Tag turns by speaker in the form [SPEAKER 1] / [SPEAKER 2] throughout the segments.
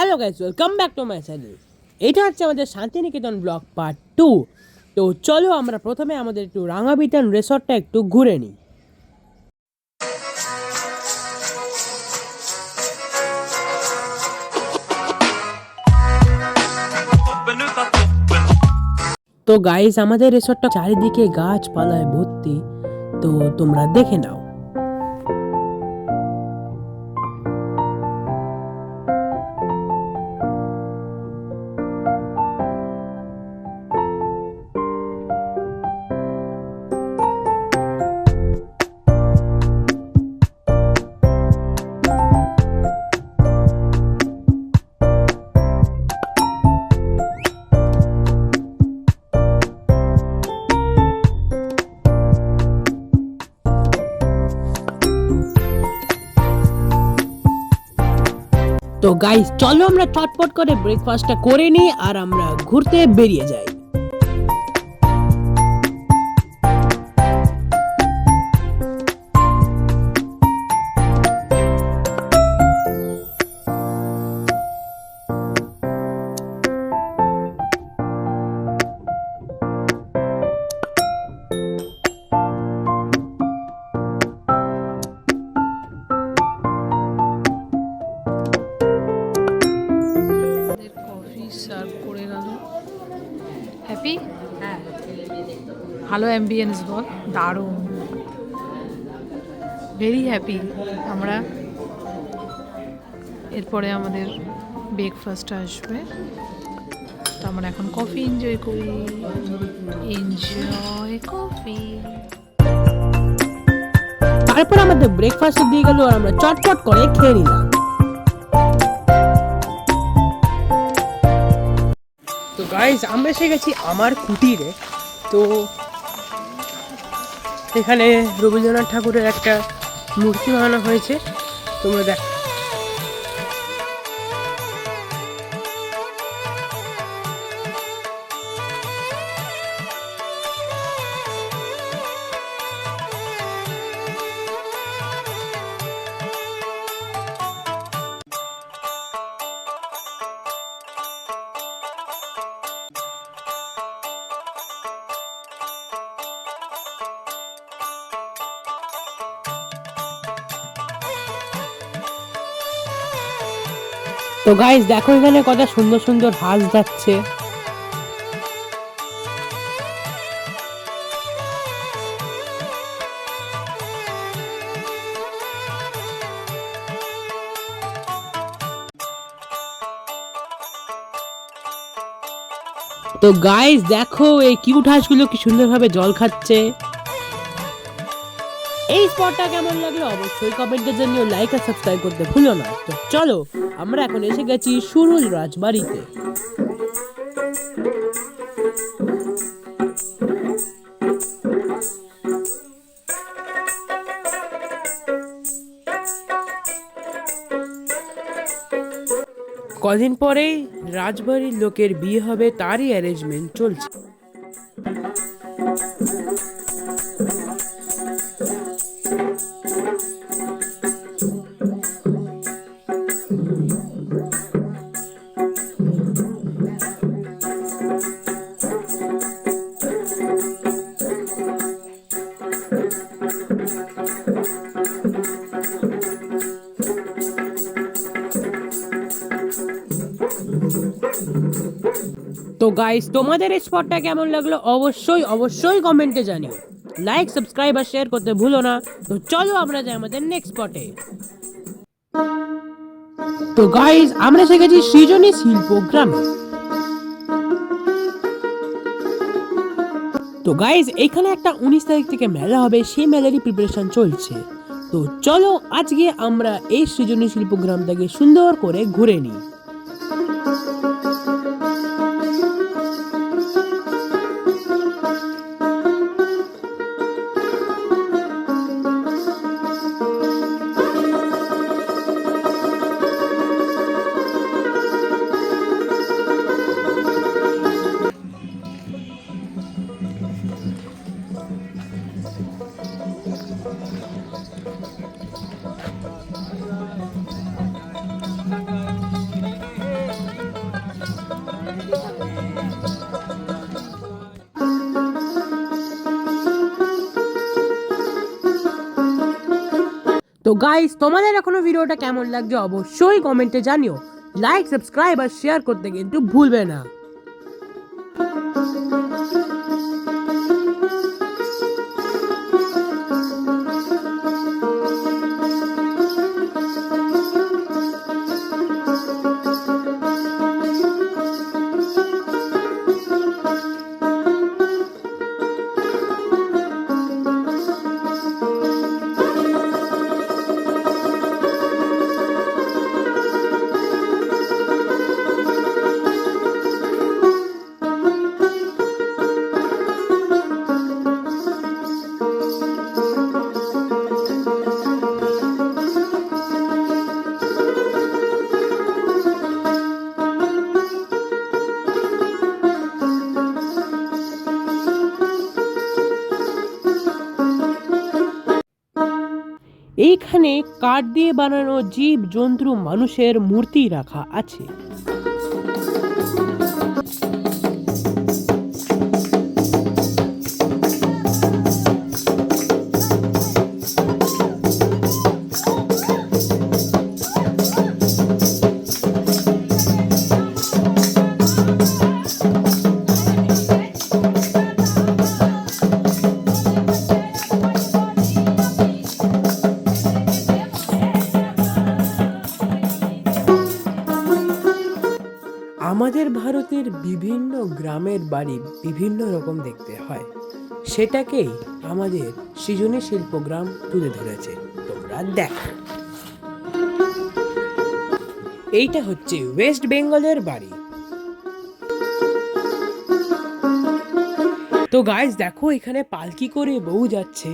[SPEAKER 1] Hello guys, welcome back to my channel. এটা হচ্ছে আমাদের শান্তিনিকেতন ব্লগ পার্ট 2। তো চলো আমরা প্রথমে আমাদের একটু রাঙাবিতান রিসর্টটা একটু ঘুরে নিই। তো গাইস, আমাদের রিসর্টটা চারিদিকে গাছপালায় ভর্তি, তো তোমরা দেখে নাও। তো গাইস, চলো আমরা চটপট করে ব্রেকফাস্টটা করে নিই আর আমরা ঘুরতে বেরিয়ে যাই।
[SPEAKER 2] সার্ভ করে গেল। হ্যাপি? হ্যাঁ, ভালো অ্যাম্বিয়েন্স বল, দারুণ, ভেরি হ্যাপি আমরা। এরপরে আমাদের ব্রেকফাস্ট আসবে, তো আমরা এখন কফি এনজয় করি। Enjoy coffee.
[SPEAKER 1] তারপর আমাদের ব্রেকফাস্ট দিয়ে গেল আর আমরা চটপট করে খেয়ে নিলাম। তো গাইস, আমরা এসে গেছি আমার কুটিরে। তো এখানে রবীন্দ্রনাথ ঠাকুরের একটা মূর্তি বানানো হয়েছে, তোমরা দেখ। তো গাইস দেখো, এখানে কত সুন্দর সুন্দর হাঁস যাচ্ছে। তো গাইস দেখো, এই কিউট হাঁসগুলো কি সুন্দরভাবে জল খাচ্ছে। এই স্পটটা কেমন লাগলো অবশ্যই কমেন্টে জানিও, লাইক আর সাবস্ক্রাইব করতে ভুলো না। তো চলো, আমরা এখন এসে গেছি সুরুল রাজবাড়িতে। কদিন পরেই রাজবাড়ির লোকের বিয়ে হবে, তারই অ্যারেঞ্জমেন্ট চলছে। তো গাইস, তোমাদের এই স্পটটা কেমন লাগলো অবশ্যই অবশ্যই কমেন্টে জানিও, লাইক সাবস্ক্রাইব আর শেয়ার করতে ভুলো না। তো চলো আমরা যাই আমাদের নেক্সট স্পটে। তো গাইস, আমরা এসে গেছি সৃজনী শিল্পগ্রামে। তো গাইস, এখানে একটা 19 তারিখ থেকে মেলা হবে, সেই মেলারই প্রিপারেশন চলছে। তো চলো আজকে আমরা এই সৃজনী শিল্পগ্রামটাকে সুন্দর করে ঘুরে নিই। তো গাইস, তোমাদের এখনো ভিডিওটা কেমন লাগছে অবশ্যই কমেন্টে জানিও। লাইক, সাবস্ক্রাইব আর শেয়ার করতে কিন্তু ভুলবে না। এইখানে কাঠ দিয়ে বানানো জীব জন্তু মানুষের মূর্তি রাখা আছে। আমাদের ভারতের বিভিন্ন গ্রামের বাড়ি বিভিন্ন রকম দেখতে হয়, সেটাকেই আমাদের সৃজনী শিল্পগ্রাম তুলে ধরেছে। তোমরা দেখো, এইটা হচ্ছে ওয়েস্ট বেঙ্গলের বাড়ি। তো গাইস দেখো, এখানে পালকি করে বউ যাচ্ছে।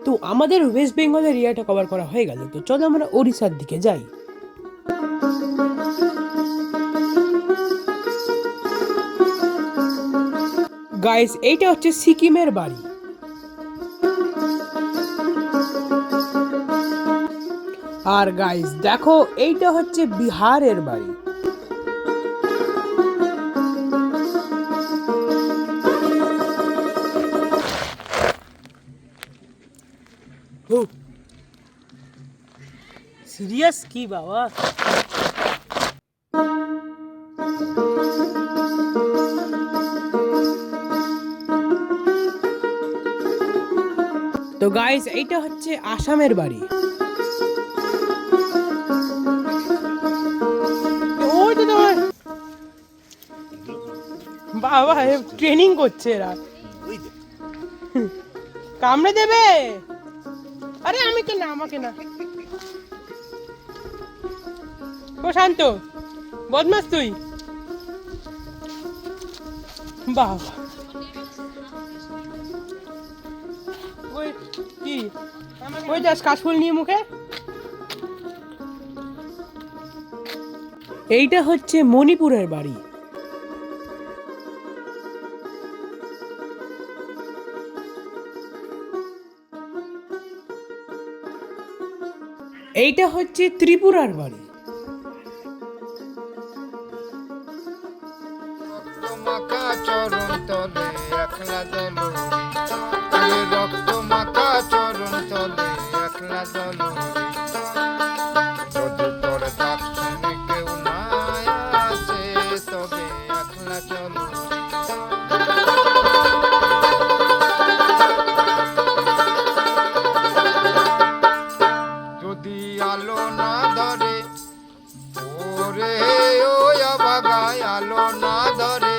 [SPEAKER 1] তো আমাদের ওয়েস্ট বেঙ্গলের এরিয়াটা কভার করা হয়ে গেল, তো চলো আমরা ওড়িশার দিকে যাই। গাইস, এইটা হচ্ছে সিকিমের বাড়ি। আর গাইস দেখো, এইটা হচ্ছে বিহারের বাড়ি। সিরিয়াস কি বাবা? তো গাইস, এইটা হচ্ছে আসামের বাড়ি। ওই তো তোমার বাবা ট্রেনিং করছে এরা, কামড়ে দেবে। আরে আমি কে না, আমাকে না। ও শান্ত, বদমাস তুই। বাবা ওই কি, ওই যাস কাশফুল নিয়ে মুখে। এইটা হচ্ছে মণিপুরের বাড়ি। এইটা হচ্ছে ত্রিপুরার বাড়ি।
[SPEAKER 3] চরণ তলে একলা দলুরি, রক্ত মাখা চরণ তলে একলা দলুরি, যদি তোর ডাক শুনে কেউ না আসে তবে একলা চলুরি। যদি আলো না ধরে ওরে ও বাগায়, আলো না ধরে,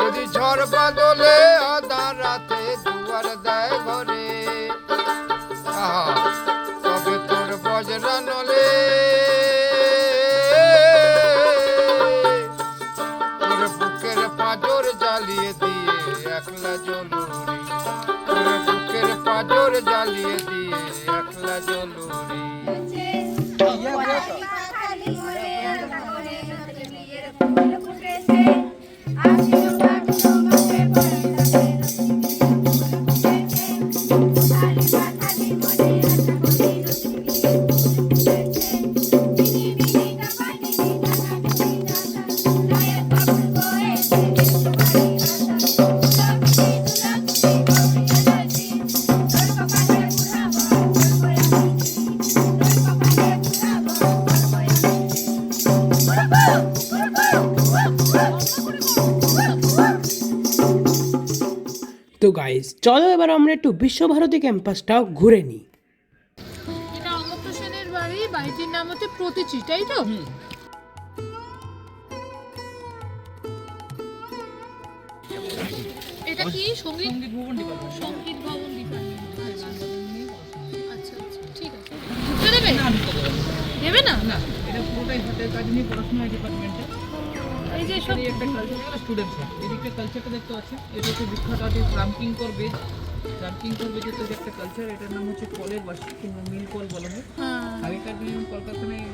[SPEAKER 3] যদি ঝড় বাদলে আধার রাতে দুয়ার দেয় ঘরে, তবে তোর বজরা নলে তোর বুকের পাঁজর জ্বালিয়ে দিয়ে একলা জলুরি, তোর বুকের পাঁজর জ্বালিয়ে দিয়ে একলা জলুরি।
[SPEAKER 1] তো গাইস চলো এবার আমরা একটু বিশ্বভারতী ক্যাম্পাসটাও ঘুরে নিই।
[SPEAKER 2] এটা অমর্ত্য সেনের বাড়ি, বাড়িটির নাম হচ্ছে প্রতীচি, তাই তো? এটা কি সঙ্গীত ভবন ডিপার্টমেন্ট? সঙ্গীত ভবন ডিপার্টমেন্ট। আচ্ছা আচ্ছা, ঠিক আছে। ঢুকতে দেবে? দেবে না?
[SPEAKER 4] না, এটা পুরোটাই হাতের কাজ নিয়ে পড়াশোনা ডিপার্টমেন্টে।
[SPEAKER 2] এই যে সব
[SPEAKER 4] এই একটা কালচার স্টুডেন্টস, এদিকে কালচারটা দেখতে পাচ্ছেন, এটা হচ্ছে বিখ্যাত আর্টিস্ট রামকিঙ্কর বেদ। রামকিঙ্কর বেদের তৈরি একটা কালচার, এটার নাম হচ্ছে কলের বাঁশি কিংবা মিল কল বলা হয়।
[SPEAKER 2] হ্যাঁ।
[SPEAKER 4] আগেকার দিনে কলকারখানায়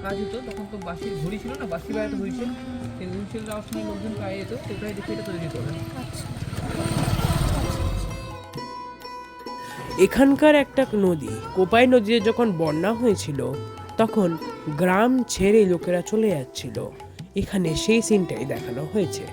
[SPEAKER 4] কাজ হতো, তখন তো বাঁশির ঘড়ি ছিল না, বাঁশি বাজাতে হুইসেল, সেই হুইসেল যাওয়ার সময় লোকজন পায়ে যেত, সেটাই দেখে এটা তৈরি করে।
[SPEAKER 1] এখানকার একটা নদী কোপাই নদীতে যখন বন্যা হয়েছিল তখন গ্রাম ছেড়ে লোকেরা চলে যাচ্ছিল, এখানে সেই সিনটাই দেখানো হয়েছে।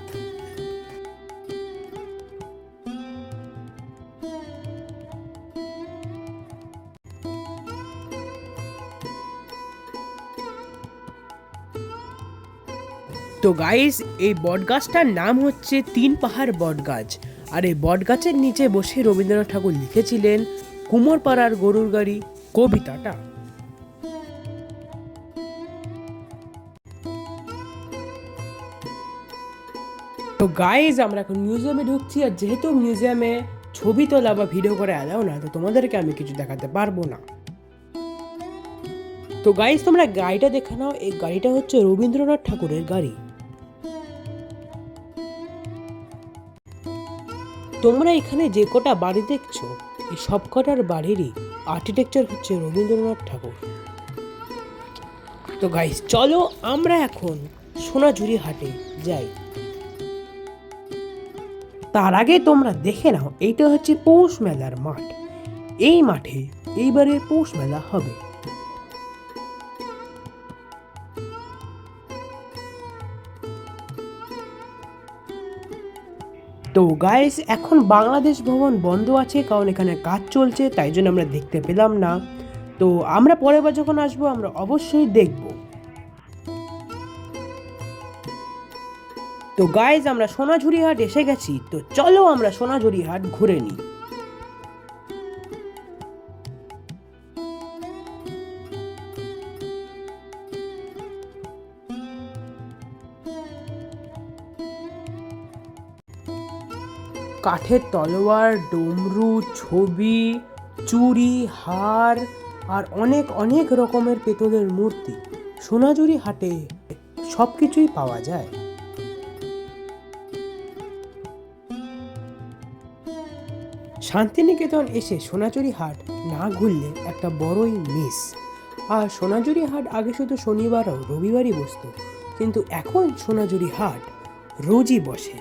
[SPEAKER 1] তো গাইস এই বটগাছটার নাম হচ্ছে তিন পাহাড় বটগাছ, আর এই বটগাছের নিচে বসে রবীন্দ্রনাথ ঠাকুর লিখেছিলেন কুমোরপাড়ার গরুর গাড়ি কবিতাটা। তো গাইজ আমরা এখন মিউজিয়ামে ঢুকছি, আর যেহেতু মিউজিয়ামে ছবি তোলা বা ভিডিও করে অ্যালাও না, তো তোমাদেরকে আমি কিছু দেখাতে পারবো না। তো গাইজ তোমরা গাড়িটা দেখে নাও, এই গাড়িটা হচ্ছে রবীন্দ্রনাথ ঠাকুরের গাড়ি। তোমরা এখানে যে কটা বাড়ি দেখছো এই সব কটার বাড়িরই আর্কিটেকচার হচ্ছে রবীন্দ্রনাথ ঠাকুর। তো গাইজ চলো আমরা এখন সোনাঝুরি হাটে যাই। তার আগে তোমরা দেখে নাও এইটা হচ্ছে পৌষ মেলার মাঠ, এই মাঠে এইবারে পৌষ মেলা হবে। তো গাইস এখন বাংলাদেশ ভবন বন্ধ আছে, কারণ এখানে কাজ চলছে, তাই জন্য আমরা দেখতে পেলাম না। তো আমরা পরের বার যখন আসবো আমরা অবশ্যই দেখব। তো গাইজ আমরা সোনাঝুরি হাট এসে গেছি, তো চলো আমরা সোনাঝুরি হাট ঘুরে নিই। কাঠের তলোয়ার, ডমরু, ছবি, চুড়ি, হার আর অনেক অনেক রকমের পেতলের মূর্তি সোনাঝুরি হাটে সব কিছুই পাওয়া যায়। শান্তিনিকেতন এসে সোনাঝুরি হাট না ঘুরলে একটা বড়ই মিস। আর সোনাঝুরি হাট আগে শুধু শনিবার ও রবিবারই বসতো, কিন্তু এখন সোনাঝুরি হাট রোজই বসে।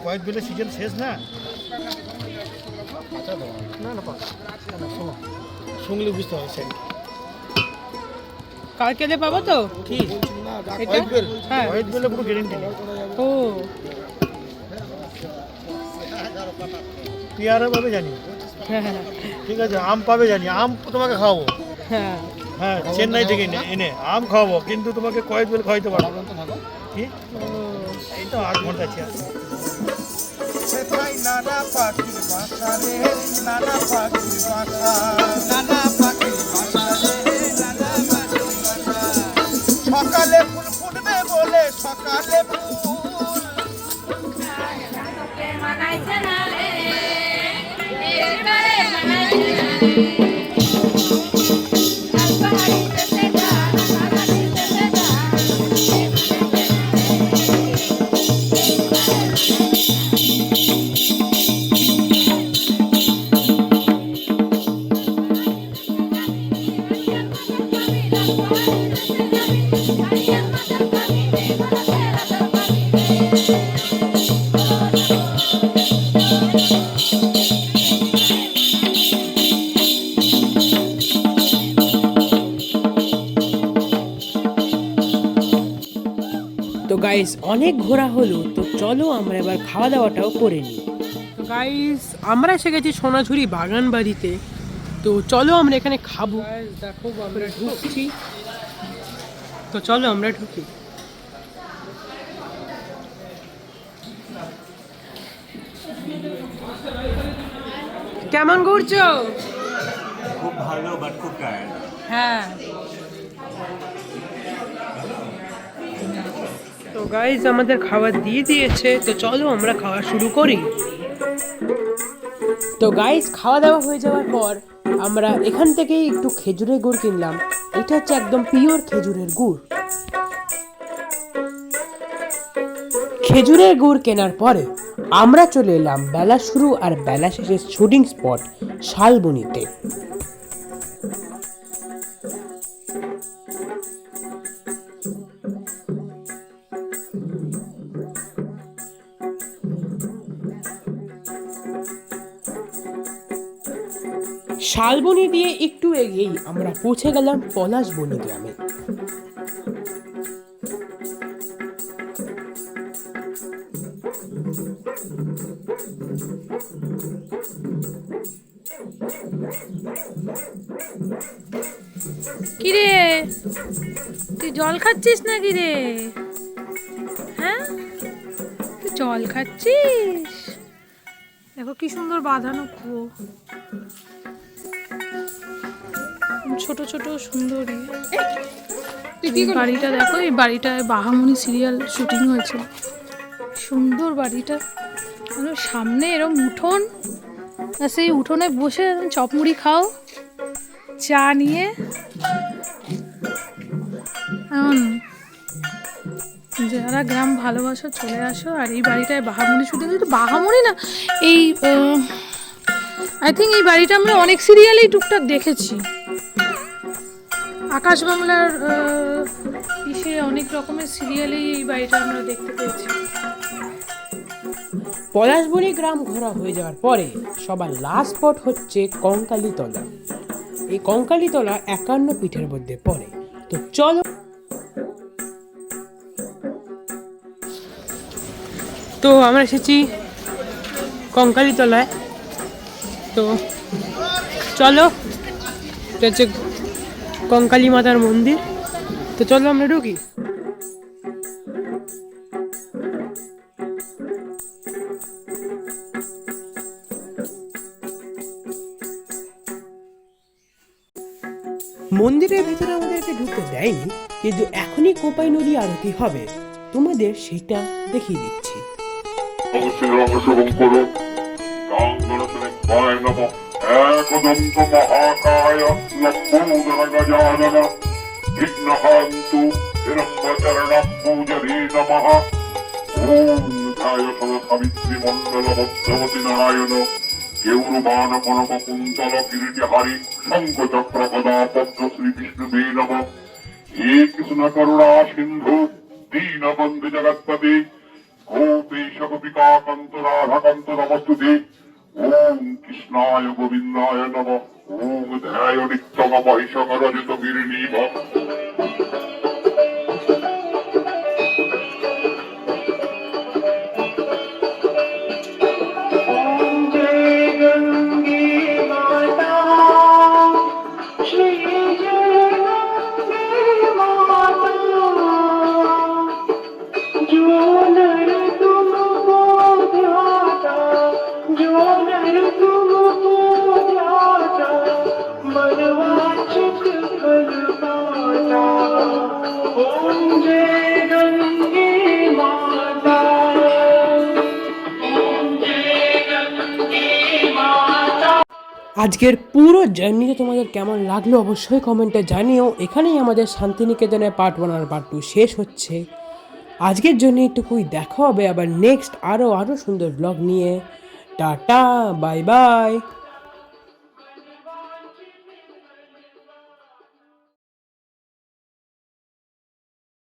[SPEAKER 5] কয়েক বেলে সিজন শেষ না, শুনলে বুঝতে হবে সেটা
[SPEAKER 1] কালকে পাবো তো
[SPEAKER 5] কি কয়েক বেল, কয়েক বেলে পুরো গ্যারেন্টি নেই।
[SPEAKER 1] ও
[SPEAKER 5] পেয়ারা পাবে জানি,
[SPEAKER 1] হ্যাঁ হ্যাঁ
[SPEAKER 5] ঠিক আছে, আম পাবে জানি, আম তোমাকে খাওয়াবো।
[SPEAKER 1] হ্যাঁ
[SPEAKER 5] হ্যাঁ চেন্নাই থেকে এনে আম খাওয়াবো, কিন্তু তোমাকে কয়েক বেল খাওয়াইতে পারবো কি, এই তো 8 ঘন্টা আছে।
[SPEAKER 3] সেথায় নানা পাখির বাসা রে, নানা পাখির বাসা, নানা পাখির বাসা রে, নানা পাখির বাসা। সকালে ফুল ফুটবে বলে সকালে ফুল,
[SPEAKER 6] মানাইছে না রে, এবারে মানাইছে না রে।
[SPEAKER 1] তো গাইস অনেক ঘোরা হলো, তো চলো আমরা এবার খাওয়া দাওয়াটাও করে নিই। তো গাইস আমরা এসে গেছি সোনাঝুরি বাগান বাড়িতে। তো চলো আমরা এখানে খাবো। দেখো আমরা ঢুকছি, তো চলো আমরা ঢুকি। কেমন ঘুরছো?
[SPEAKER 7] খুব ভালো বাট খুব টায়ার্ড।
[SPEAKER 1] হ্যাঁ। তো গাইজ আমাদের খাবার দিয়ে দিয়েছে, তো চলো আমরা খাওয়া শুরু করি। তো গাইজ খাওয়া দাওয়া হয়ে যাওয়ার পর আমরা এখান থেকেই একটু খেজুরের গুড় কিনলাম। এটা হচ্ছে একদম পিওর খেজুরের গুড়। খেজুরের গুড় কেনার পরে আমরা চলে এলাম বেলা শুরু আর বেলা শেষের শুটিং স্পট শালবনিতে। শালবনি দিয়ে একটু এগিয়েই আমরা পৌঁছে গেলাম পলাশবনি গ্রামে।
[SPEAKER 2] কিরে তুই জল খাচ্ছিস নাকি রে? হ্যাঁ, তুই জল খাচ্ছিস? দেখো কি সুন্দর বাঁধানো কুয়ো, ছোট ছোট সুন্দর। এই বাড়িটা দেখো, এই বাড়িটায় বাহামণি সিরিয়াল শুটিং হয়েছিল। সুন্দর বাড়িটা, সামনে এরকম উঠোন, আর সেই উঠোনে বসে চপমুড়ি খাও চা নিয়ে। যারা গ্রাম ভালোবাসো চলে আসো। আর এই বাড়িটায় বাহামণি শুটিং হয়েছিল। বাহামণি না, এই আই থিঙ্ক এই বাড়িটা আমরা অনেক সিরিয়ালেই টুকটাক দেখেছি। আকাশ বাংলার ইসে অনেক রকমের সিরিয়ালেই এই বাড়িটা আমরা দেখতে পেয়েছি।
[SPEAKER 1] পলাশবনি গ্রাম ঘোরা হয়ে যাওয়ার পরে সবার লাস্ট স্পট হচ্ছে কঙ্কালীতলা। এই কঙ্কালীতলা 51 পীঠের মধ্যে পড়ে। তো চলো, তো আমরা এসেছি কঙ্কালীতলায়। তো চলো, এটা হচ্ছে কঙ্কালী মাতার মন্দির। তো চলো আমরা ঢুকি। মন্দিরের ভেতরে আমাদেরকে ঢুকতে দেয়নি, কিন্তু এখনই কোপাই নদী আরতি হবে, তোমাদের সেটা দেখিয়ে দিচ্ছি।
[SPEAKER 8] অবশ্যই রহস্যভঙ্গ করো। গাঙ্গনতনে নমঃ একদন্ত মহাকায় লক্ষ্মৌদর গজানন বিঘ্নহান্তু বিরম্বচরণঃ পূজরে নমঃ। ওম ধায় সদসাবিত্রী মণ্ডল ভদ্রবতী নারায়ণ কেউরবান কনক কুন্তল কিরীটিহারি শঙ্খচক্র গদা পদ্ম শ্রী বিষ্ণুবে নমঃ। হে কৃষ্ণ করুণা সিন্ধু দীনবন্ধু জগৎপতি গোপীশ গোপিকাকান্ত রাধাকান্ত নমস্তুতে। ওম কৃষ্ণায় গোবিন্দায় নমঃ। ওম ধ্যায় নিত্যং মহিষং রজত গিরিনীভ।
[SPEAKER 1] আজকের পুরো জার্নিটা তোমাদের কেমন লাগলো অবশ্যই কমেন্টে জানিও। এখানেই আমাদের শান্তিনিকেতনের পার্ট 1 আর পার্ট 2 শেষ হচ্ছে। আজকের জন্য এটুকুই, দেখা হবে আবার নেক্সট আরও সুন্দর ব্লগ নিয়ে। Tata, bye bye.